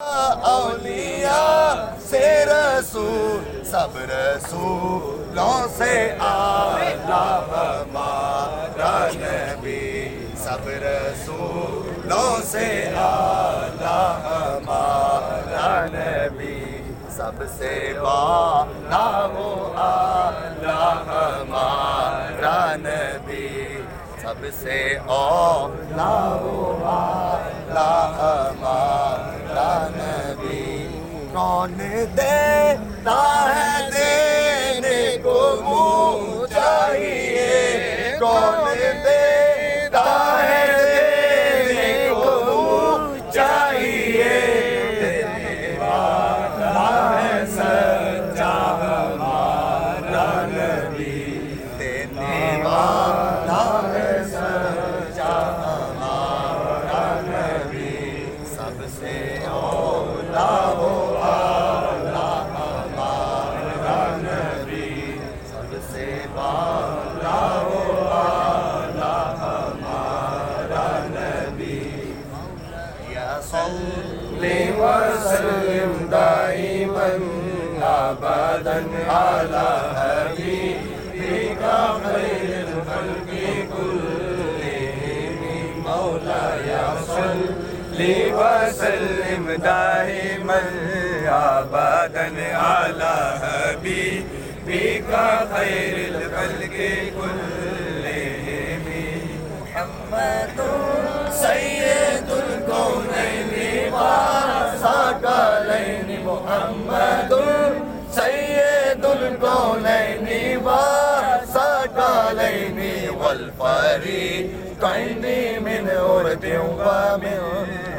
اولیاء سے رسول سب رسولوں سے اعلیٰ ہمارا نبی سب رسولوں سے اعلیٰ ہمارا نبی سب سے بالا وہ اعلیٰ ہمارا نبی سب سے اولیٰ وہ اعلیٰ ہمارا نبی کون دیتا ہے دینے کو منہ چاہیے کون دیتا ہے دینے کو منہ چاہیے دینے والا ہے سچا ہمارا نبی دینے والا ہے سچا ہمارا نبی سب سے اولیٰ وہ اعلیٰ ہمارا نبی سب سے بالا وہ اعلیٰ ہمارا نبی یا صلی وسلم دائما ابدا علی حبیبک خیر الخلق كلهم مولاي صل وسلم دائما ابدا على حبيبك خير الخلق كلهم محمد سيد الكونين والثقلين محمد سيد الكونين والثقلين والفريقين من أرض ومن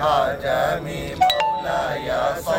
عجم مولاي